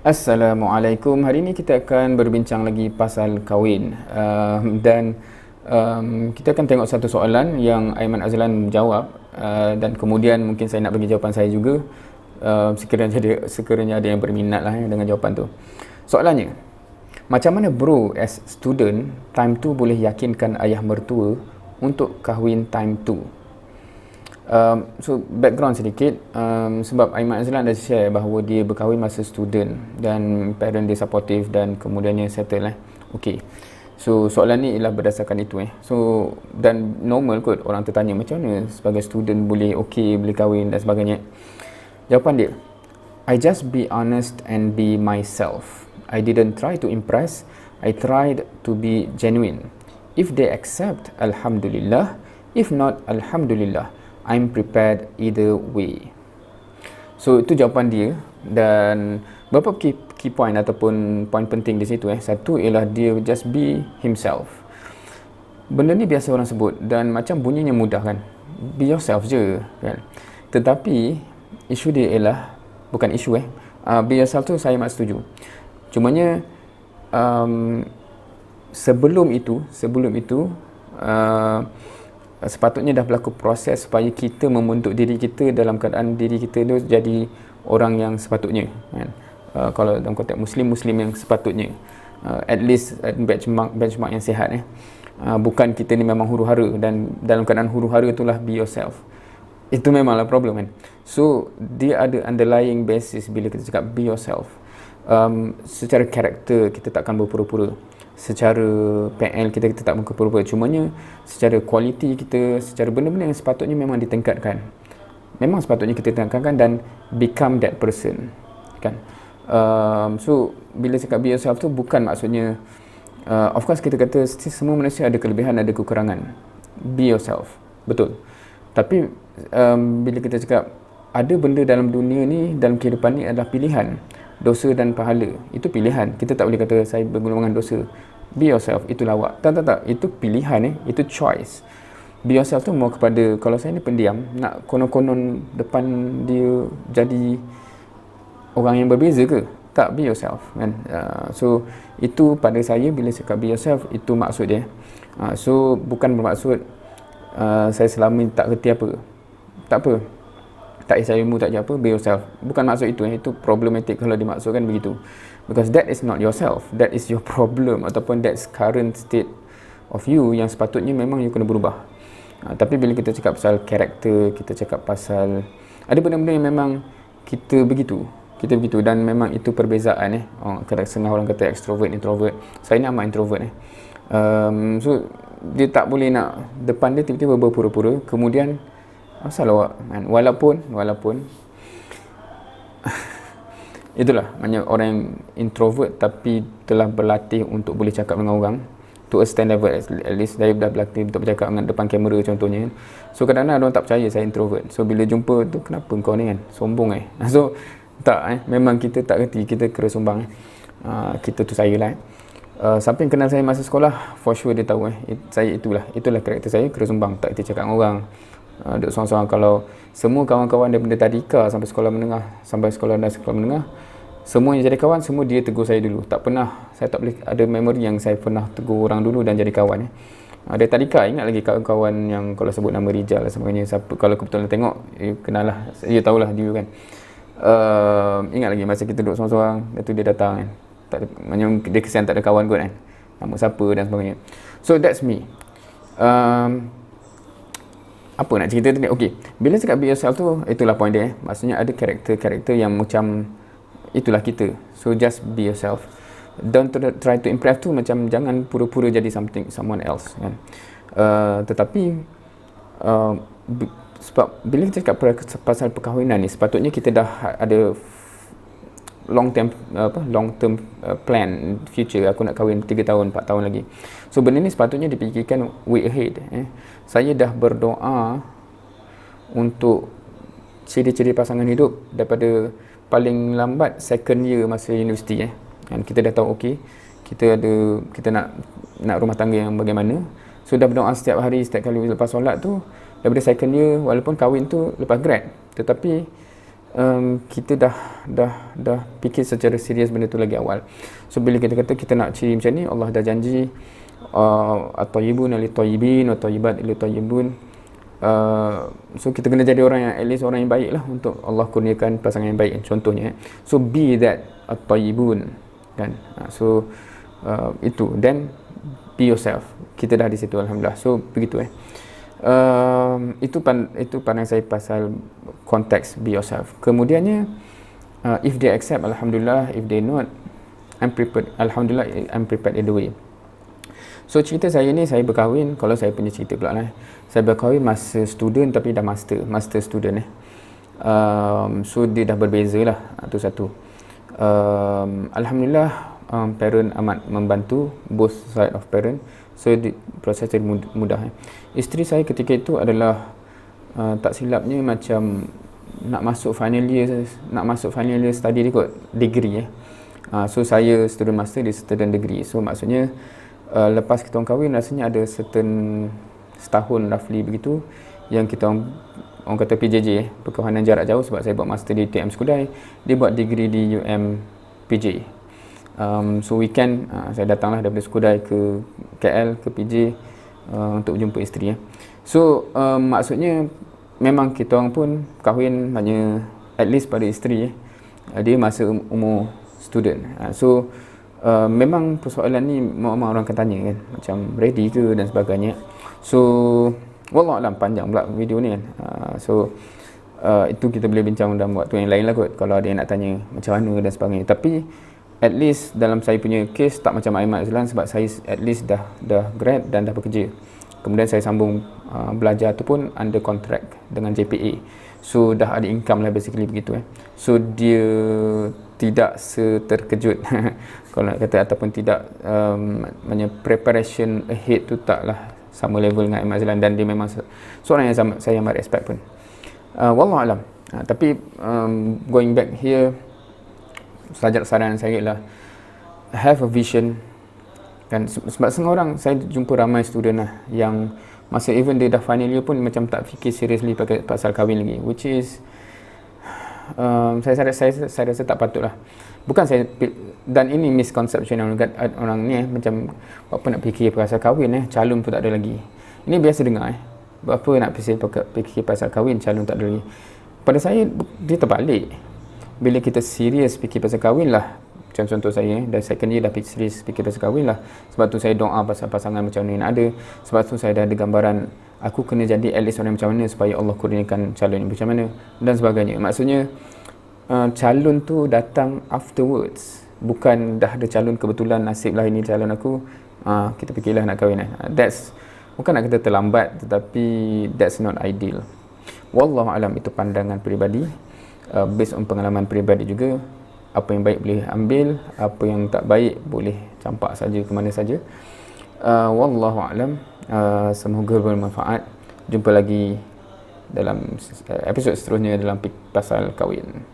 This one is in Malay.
Assalamualaikum. Hari ini kita akan berbincang lagi pasal kahwin. Dan kita akan tengok satu soalan yang Aiman Azlan jawab, dan kemudian mungkin saya nak bagi jawapan saya juga, sekiranya ada yang berminat lah dengan jawapan tu. Soalannya, macam mana bro as student time tu boleh yakinkan ayah mertua untuk kahwin time tu? So background sedikit, sebab Aiman Azlan dah share bahawa dia berkahwin masa student dan parent dia supportive dan kemudiannya settle Okay. So soalan ni ialah berdasarkan itu So dan normal kot orang tertanya macam mana sebagai student boleh boleh kahwin dan sebagainya. Jawapan dia, I just be honest and be myself. I didn't try to impress. I tried to be genuine. If they accept, alhamdulillah. If not, alhamdulillah. I'm prepared either way. So itu jawapan dia, dan beberapa key point ataupun point penting di situ Satu ialah dia just be himself. Benda ni biasa orang sebut dan macam bunyinya mudah kan, be yourself je kan. Tetapi isu dia ialah, bukan isu be yourself tu saya mak setuju. Cumanya sebelum itu sepatutnya dah berlaku proses supaya kita membentuk diri kita dalam keadaan diri kita tu jadi orang yang sepatutnya kan. Kalau dalam konteks muslim yang sepatutnya, at least benchmark yang sihat bukan kita ni memang huru-hara dan dalam keadaan huru-hara itulah be yourself. Itu memanglah problem kan. So dia ada underlying basis bila kita cakap be yourself. Secara karakter kita takkan berpura-pura, secara PL kita tak berpura-pura, cumanya secara kualiti kita, secara benda-benda yang sepatutnya memang ditingkatkan, memang sepatutnya kita tingkatkan dan become that person kan. So bila cakap be yourself tu bukan maksudnya of course kita kata semua manusia ada kelebihan, ada kekurangan. Be yourself, betul. Tapi bila kita cakap ada benda dalam dunia ni, dalam kehidupan ni adalah pilihan. Dosa dan pahala itu pilihan. Kita tak boleh kata saya bergolongan dosa. Be yourself itu lawak. Tak, itu pilihan itu choice. Be yourself tu mau kepada, kalau saya ni pendiam, nak konon-konon depan dia jadi orang yang berbeza ke? Tak, be yourself kan. So itu pada saya bila cakap be yourself itu maksud dia. So bukan bermaksud saya selama ni tak kerti apa. Tak apa. Tak kisah ilmu tak apa, be yourself. Bukan maksud itu itu problematic kalau dimaksudkan begitu. Because that is not yourself. That is your problem ataupun that's current state of you yang sepatutnya memang you kena berubah. Tapi bila kita cakap pasal karakter, kita cakap pasal ada benda-benda yang memang kita begitu dan memang itu perbezaan setengah orang kata extrovert, introvert. Saya ni amat introvert so dia tak boleh nak depan dia tiba-tiba berpura-pura kemudian asal awak kan? Walaupun itulah maknanya orang yang introvert tapi telah berlatih untuk boleh cakap dengan orang to a stand level, at least saya dah berlatih untuk bercakap dengan depan kamera contohnya. So kadang-kadang orang tak percaya saya introvert. So bila jumpa tu, kenapa kau ni kan sombong so tak memang kita tak kerti, kita kera sombong kita tu saya lah siapa yang kenal saya masa sekolah for sure dia tahu saya itulah karakter saya, kera sombong, tak kerti cakap dengan orang. Duduk seorang-seorang. Kalau semua kawan-kawan daripada tadika sampai sekolah menengah, semua yang jadi kawan, semua dia tegur saya dulu. Tak pernah, saya tak boleh ada memori yang saya pernah tegur orang dulu dan jadi kawan Dari tadika, ingat lagi kawan-kawan yang kalau sebut nama Rijal dan sebagainya, siapa, kalau kebetulan tengok, kenal lah, dia tahulah dia kan. Ingat lagi masa kita duduk seorang-seorang, lepas tu dia datang kan. Tak ada, macam dia kesian tak ada kawan kot kan. Nama siapa dan sebagainya. So that's me. Apa nak cerita tadi? Okay, bila cakap be yourself tu, itulah point dia maksudnya ada karakter yang macam itulah kita. So just be yourself. Don't try to impress tu, macam jangan pura-pura jadi someone else kan. Tetapi sebab bila kita cakap pasal perkahwinan ni, sepatutnya kita dah ada long term plan future. Aku nak kahwin 3 tahun 4 tahun lagi. So benda ni sepatutnya dipikirkan way ahead Saya dah berdoa untuk ciri-ciri pasangan hidup daripada paling lambat second year masa universiti Dan kita dah tahu kita nak rumah tangga yang bagaimana. So dah berdoa setiap hari, setiap kali lepas solat tu daripada second year, walaupun kahwin tu lepas grad, tetapi kita dah fikir secara serius benda tu lagi awal. So bila kita kata kita nak ciri macam ni, Allah dah janji at-tayyibun lit-tayyibin wa tayyibat lit-tayyibun. So kita kena jadi orang yang at least orang yang baik lah untuk Allah kurniakan pasangan yang baik contohnya. So be that at-tayyibun kan. So itu, then be yourself. Kita dah di situ alhamdulillah. So begitu itu pandang saya pasal konteks be yourself. Kemudiannya if they accept alhamdulillah, if they not, I'm prepared, alhamdulillah I'm prepared either way. So cerita saya ni, saya berkahwin, kalau saya punya cerita pula lah, saya berkahwin masa student tapi dah master student so dia dah berbeza lah, tu satu. Alhamdulillah parent amat membantu, both side of parent, so proses jadi mudah. Isteri saya ketika itu adalah tak silapnya macam nak masuk final year study dia kot, degree so saya student master, dia student degree. So maksudnya lepas kita orang kahwin rasanya ada certain setahun roughly begitu yang kita orang kata PJJ, perkawanan jarak jauh, sebab saya buat master di UTM Skudai, dia buat degree di UM PJ. So weekend saya datanglah daripada Skudai ke KL ke PJ untuk jumpa isteri So maksudnya memang kita orang pun kahwin hanya at least pada isteri dia masa umur student. So memang persoalan ni memang orang akan tanya kan, macam ready ke dan sebagainya. So wallahualam, panjang pula video ni kan. Itu kita boleh bincang dalam waktu yang lain lah kot, kalau ada yang nak tanya macam mana dan sebagainya. Tapi at least dalam saya punya case tak macam Aiman Azlan, sebab saya at least dah grad dan dah bekerja. Kemudian saya sambung belajar tu pun under contract dengan JPA. So dah ada income lah basically begitu So dia tidak seterkejut kalau nak kata, ataupun tidak maknanya preparation ahead tu taklah sama level dengan Aiman Azlan, dan dia memang seorang yang saya amat respect pun. Wallahualam. Tapi going back here, saja saran saya lah, have a vision kan. Sebab setengah orang, saya jumpa ramai student lah yang masa even dia dah final year pun macam tak fikir seriously pasal kahwin lagi, which is saya rasa tak patut lah. Bukan saya, dan ini misconception orang ni macam apa nak fikir pasal kahwin calon pun tak ada lagi. Ini biasa dengar apa nak fikir pasal kahwin, calon tak ada lagi. Pada saya dia terbalik. Bila kita serius fikir pasal kahwin lah, macam contoh saya dan second year dah serius fikir pasal kahwin lah. Sebab tu saya doa pasal pasangan macam mana nak ada. Sebab tu saya dah ada gambaran aku kena jadi at least orang macam mana supaya Allah kurniakan calon yang macam mana dan sebagainya. Maksudnya calon tu datang afterwards, bukan dah ada calon kebetulan nasib lah ini calon aku, kita fikirlah nak kahwin. That's bukan nak kata terlambat, tetapi that's not ideal. Wallahualam, itu pandangan peribadi, based on pengalaman peribadi juga. Apa yang baik boleh ambil, apa yang tak baik boleh campak saja ke mana saja. Wallahualam, semoga bermanfaat. Jumpa lagi dalam episod seterusnya dalam pasal kahwin.